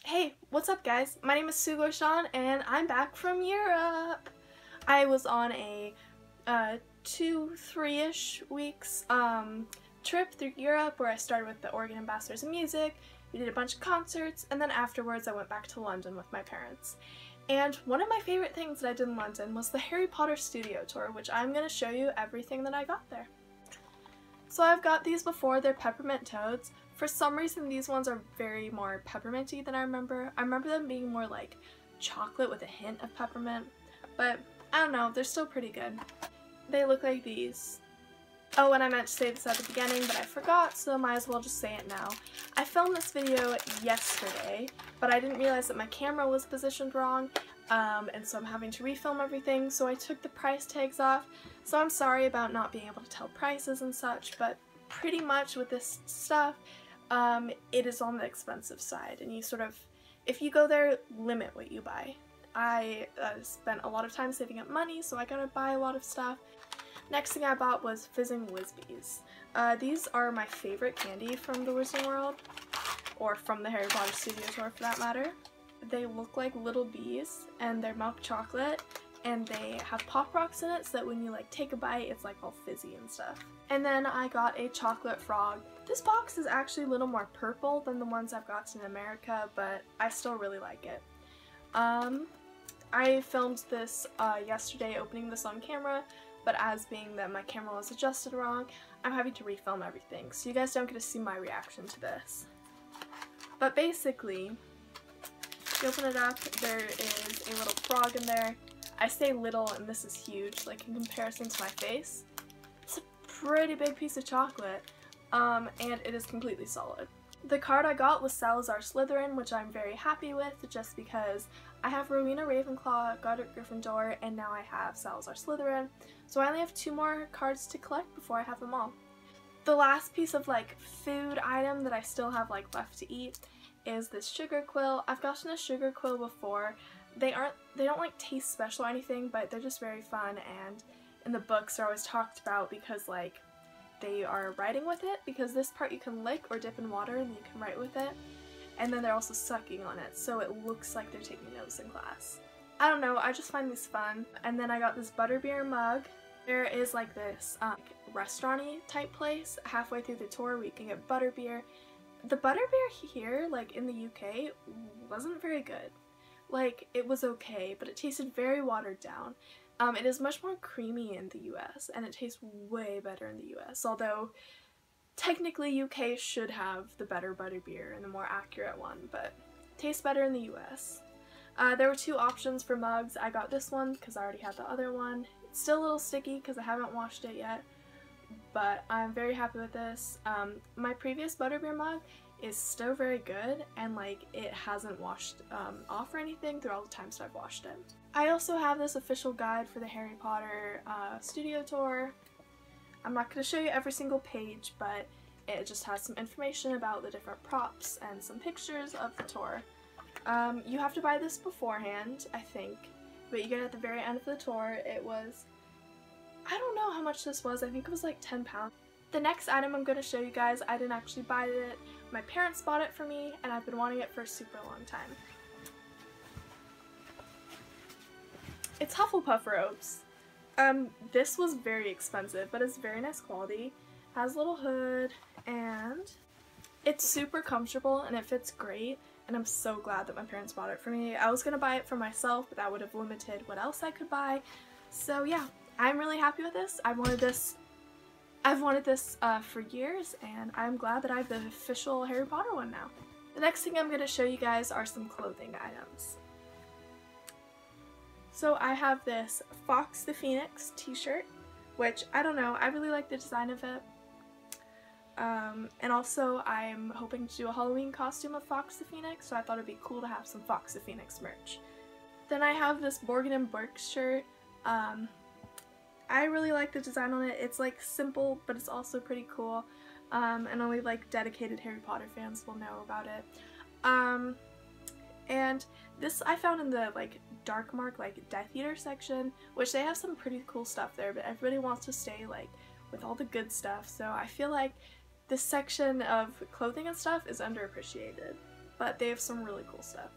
Hey, what's up guys? My name is Sugoshan and I'm back from Europe. I was on a 2-3-ish weeks trip through Europe where I started with the Oregon Ambassadors of Music. We did a bunch of concerts, and then afterwards I went back to London with my parents. And one of my favorite things that I did in London was the Harry Potter studio tour, which I'm going to show you everything that I got there. So I've got these before, they're peppermint toads. For some reason these ones are very more pepperminty than I remember. I remember them being more like chocolate with a hint of peppermint, but I don't know, they're still pretty good. They look like these. Oh, and I meant to say this at the beginning, but I forgot, so might as well just say it now. I filmed this video yesterday, but I didn't realize that my camera was positioned wrong, and so I'm having to refilm everything, so I took the price tags off. So I'm sorry about not being able to tell prices and such, but pretty much with this stuff, it is on the expensive side, and you sort of, if you go there, limit what you buy. I spent a lot of time saving up money, so I gotta buy a lot of stuff. Next thing I bought was Fizzing Whizbees. These are my favorite candy from the Wizarding World, or from the Harry Potter studio tour for that matter. They look like little bees, and they're milk chocolate, and they have Pop Rocks in it so that when you like take a bite it's like all fizzy and stuff. And then I got a chocolate frog. This box is actually a little more purple than the ones I've got in America, but I still really like it. I filmed this yesterday, opening this on camera, but as being that my camera was adjusted wrong, I'm having to refilm everything, so you guys don't get to see my reaction to this. But basically, if you open it up, there is a little frog in there. I say little and this is huge, like in comparison to my face. It's a pretty big piece of chocolate, and it is completely solid. The card I got was Salazar Slytherin, which I'm very happy with just because I have Rowena Ravenclaw, Godric Gryffindor, and now I have Salazar Slytherin, so I only have 2 more cards to collect before I have them all. The last piece of like food item that I still have like left to eat is this sugar quill. I've gotten a sugar quill before. They don't like taste special or anything, but they're just very fun, and in the books they're always talked about because like they are writing with it, because this part you can lick or dip in water and you can write with it, and then they're also sucking on it, so it looks like they're taking notes in class. I don't know, I just find these fun. And then I got this butterbeer mug. There is like this restaurant-y type place halfway through the tour where you can get butterbeer. The butterbeer here, like in the UK, wasn't very good. Like, it was okay, but it tasted very watered down. It is much more creamy in the US, and it tastes way better in the US, although technically UK should have the better butterbeer and the more accurate one, but it tastes better in the US. There were 2 options for mugs. I got this one because I already had the other one. It's still a little sticky because I haven't washed it yet, but I'm very happy with this. My previous butterbeer mug is still very good, and like it hasn't washed off or anything through all the times that I've washed it. I also have this official guide for the Harry Potter studio tour. I'm not going to show you every single page, but it just has some information about the different props and some pictures of the tour. You have to buy this beforehand, I think, but you get it at the very end of the tour. It was, I don't know how much this was, I think it was like £10. The next item I'm going to show you guys, I didn't actually buy it. My parents bought it for me, and I've been wanting it for a super long time. It's Hufflepuff robes. This was very expensive, but it's very nice quality. Has a little hood, and it's super comfortable, and it fits great, and I'm so glad that my parents bought it for me. I was gonna buy it for myself, but that would have limited what else I could buy. So yeah, I'm really happy with this. I've wanted this for years, and I'm glad that I have the official Harry Potter one now. The next thing I'm going to show you guys are some clothing items. So I have this Fawkes the Phoenix t-shirt, which I don't know, I really like the design of it. And also I'm hoping to do a Halloween costume of Fawkes the Phoenix, so I thought it'd be cool to have some Fawkes the Phoenix merch. Then I have this Borgin and Burke shirt. I really like the design on it. It's like simple, but it's also pretty cool, and only like dedicated Harry Potter fans will know about it. And this I found in the like Dark Mark like Death Eater section, which they have some pretty cool stuff there, but everybody wants to stay like with all the good stuff, so I feel like this section of clothing and stuff is underappreciated. but they have some really cool stuff.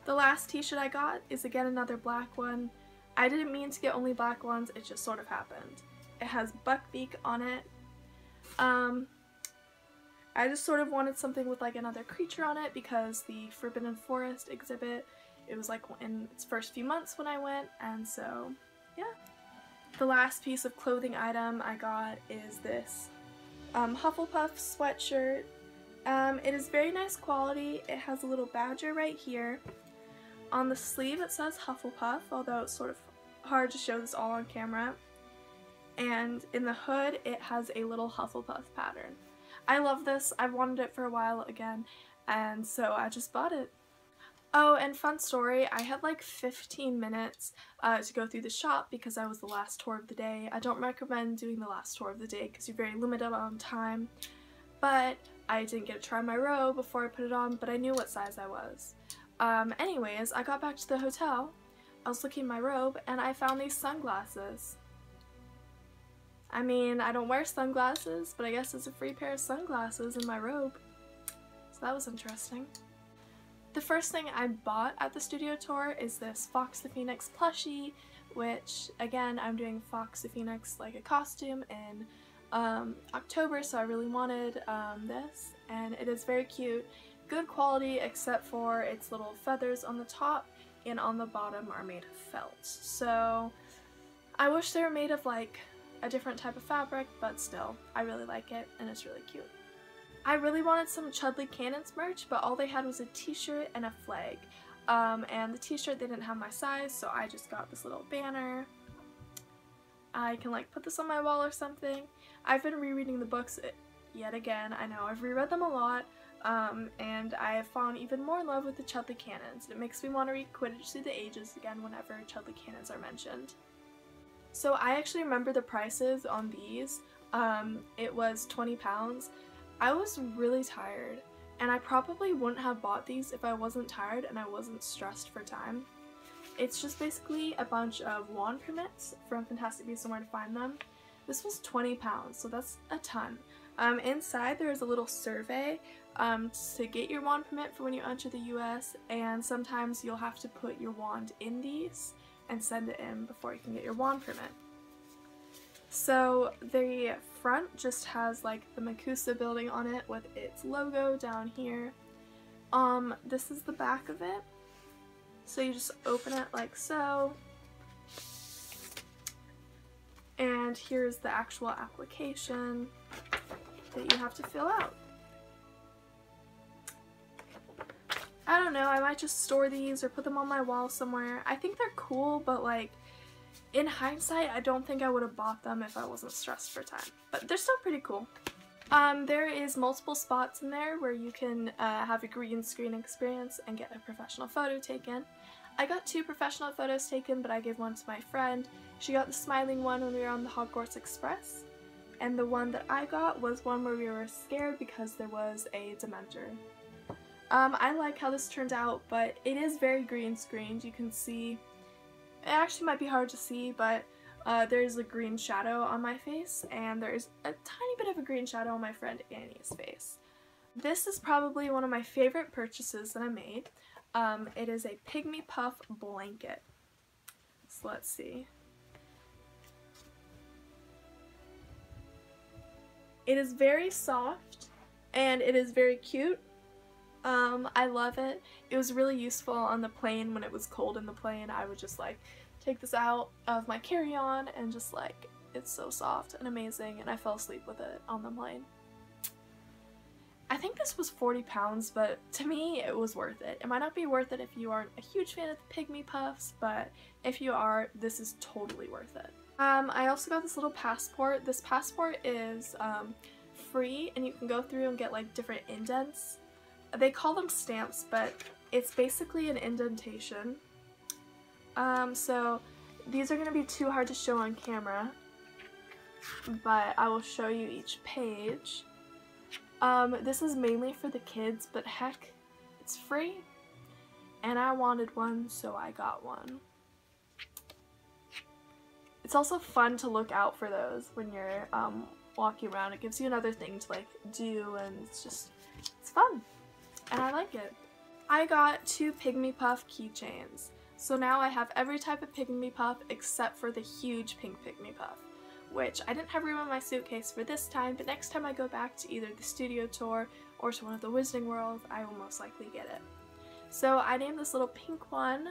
The last t-shirt I got is again another black one. I didn't mean to get only black ones, it just sort of happened. It has Buckbeak on it. I just sort of wanted something with like another creature on it because the Forbidden Forest exhibit, it was like in its first few months when I went, and so yeah. The last piece of clothing item I got is this Hufflepuff sweatshirt. It is very nice quality. It has a little badger right here. On the sleeve it says Hufflepuff, although it's sort of hard to show this all on camera. And in the hood it has a little Hufflepuff pattern. I love this. I've wanted it for a while again, and so I just bought it. Oh, and fun story, I had like 15 minutes to go through the shop because I was the last tour of the day. I don't recommend doing the last tour of the day because you're very limited on time, but I didn't get to try my robe before I put it on, but I knew what size I was. Anyways, I got back to the hotel, I was looking at my robe, and I found these sunglasses. I mean, I don't wear sunglasses, but I guess it's a free pair of sunglasses in my robe. So that was interesting. The first thing I bought at the studio tour is this Fawkes the Phoenix plushie, which, again, I'm doing Fawkes the Phoenix like a costume in October, so I really wanted this, and it is very cute. Good quality except for its little feathers on the top and on the bottom are made of felt. So I wish they were made of like a different type of fabric, but still, I really like it and it's really cute. I really wanted some Chudley Cannons merch, but all they had was a t-shirt and a flag. And the t-shirt, they didn't have my size, so I just got this little banner. I can like put this on my wall or something. I've been rereading the books yet again. I know, I've reread them a lot, and I have fallen even more in love with the Chudley Cannons. It makes me want to read Quidditch Through the Ages again whenever Chudley Cannons are mentioned. So I actually remember the prices on these. It was £20. I was really tired, and I probably wouldn't have bought these if I wasn't tired and I wasn't stressed for time. It's just basically a bunch of wand permits from Fantastic Beasts and Where to Find Them. This was £20, so that's a ton. Inside there is a little survey to get your wand permit for when you enter the US, and sometimes you'll have to put your wand in these and send it in before you can get your wand permit. So the front just has like the MACUSA building on it with its logo down here. This is the back of it. So you just open it like so. And here's the actual application that you have to fill out. I don't know, I might just store these or put them on my wall somewhere. I think they're cool, but like, in hindsight, I don't think I would have bought them if I wasn't stressed for time. But they're still pretty cool. There is multiple spots in there where you can have a green screen experience and get a professional photo taken. I got 2 professional photos taken, but I gave one to my friend. She got the smiling one when we were on the Hogwarts Express. And the one that I got was one where we were scared because there was a Dementor. I like how this turned out, but it is very green screened. You can see, it actually might be hard to see, but there's a green shadow on my face, and there's a tiny bit of a green shadow on my friend Annie's face. This is probably one of my favorite purchases that I made. It is a Pygmy Puff blanket. So let's see. It is very soft, and it is very cute. I love it. It was really useful on the plane when it was cold in the plane. I would just like take this out of my carry-on and just like, it's so soft and amazing, and I fell asleep with it on the plane. I think this was £40, but to me it was worth it. It might not be worth it if you aren't a huge fan of the Pygmy Puffs, but if you are, this is totally worth it. I also got this little passport. This passport is free, and you can go through and get like different indents. They call them stamps, but it's basically an indentation. So these are going to be too hard to show on camera, but I will show you each page. This is mainly for the kids, but heck, it's free, and I wanted one, so I got one. It's also fun to look out for those when you're walking around. It gives you another thing to like do, and it's fun. And I like it. I got 2 Pygmy Puff keychains. So now I have every type of Pygmy Puff except for the huge pink Pygmy Puff, which I didn't have room in my suitcase for this time, but next time I go back to either the studio tour or to one of the Wizarding Worlds, I will most likely get it. So I named this little pink one,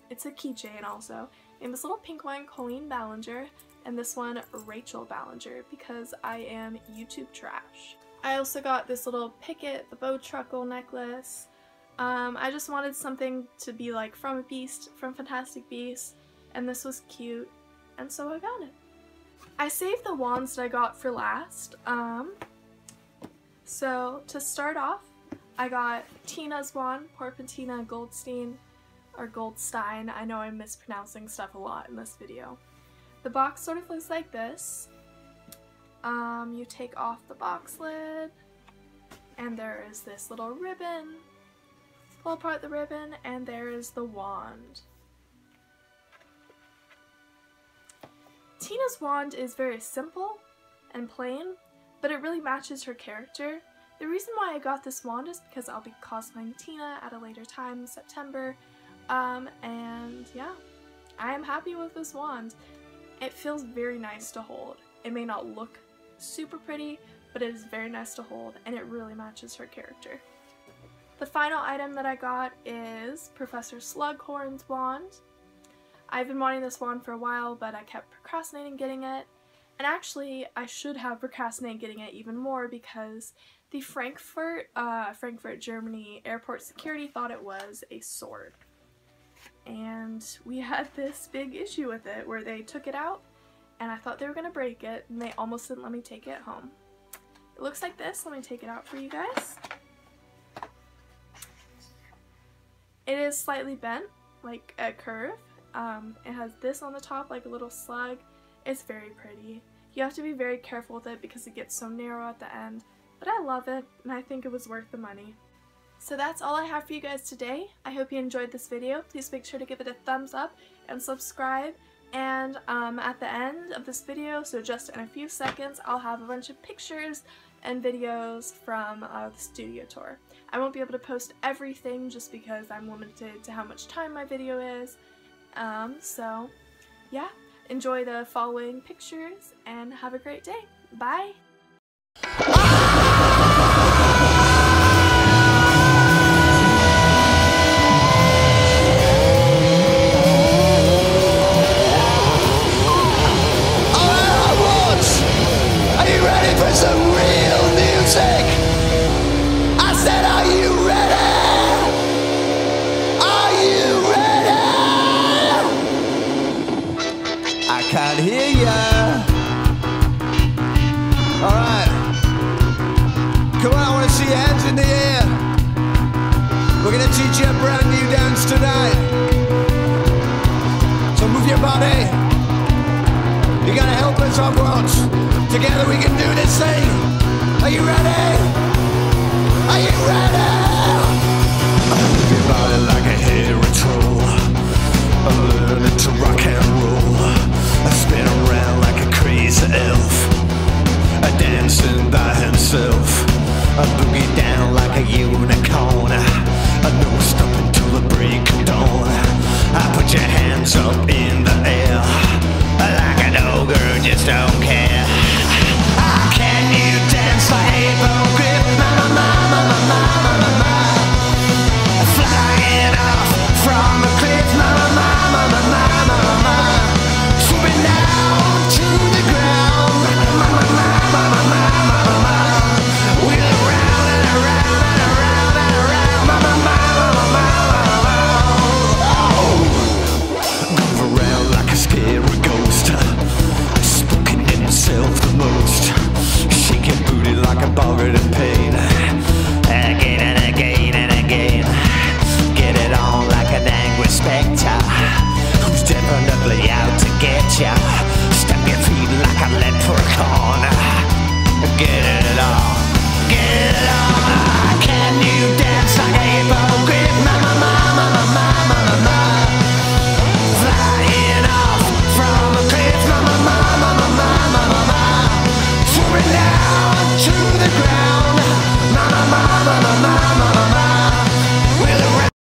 it's a keychain also, named this little pink one Colleen Ballinger, and this one Rachel Ballinger, because I am YouTube trash. I also got this little Picket the Bowtruckle necklace. I just wanted something to be like from a Beast, from Fantastic Beasts, and this was cute, and so I got it. I saved the wands that I got for last. So to start off, I got Tina's wand, Porpentina Goldstein, or Goldstein. I know I'm mispronouncing stuff a lot in this video. The box sort of looks like this. You take off the box lid, and there is this little ribbon. Pull apart the ribbon, and there is the wand. Tina's wand is very simple and plain, but it really matches her character. The reason why I got this wand is because I'll be cosplaying Tina at a later time in September, and yeah, I am happy with this wand. It feels very nice to hold. It may not look super pretty, but it is very nice to hold, and it really matches her character. The final item that I got is Professor Slughorn's wand. I've been wanting this wand for a while, but I kept procrastinating getting it. And actually, I should have procrastinated getting it even more because the Frankfurt, Germany airport security thought it was a sword. And we had this big issue with it where they took it out, and I thought they were going to break it, and they almost didn't let me take it home. It looks like this. Let me take it out for you guys. It is slightly bent, like a curve. It has this on the top, like a little slug. It's very pretty. You have to be very careful with it because it gets so narrow at the end, but I love it, and I think it was worth the money. So that's all I have for you guys today. I hope you enjoyed this video. Please make sure to give it a thumbs up and subscribe. And at the end of this video, so just in a few seconds, I'll have a bunch of pictures and videos from the studio tour. I won't be able to post everything just because I'm limited to how much time my video is. So yeah, enjoy the following pictures and have a great day. Bye! Some real music. I said, are you ready? Are you ready? I can't hear ya. Alright. Come on, I want to see your hands in the air. We're gonna teach you a brand new dance tonight. So move your body. You gotta help us up once. Together we can do this thing. Are you ready? Are you ready?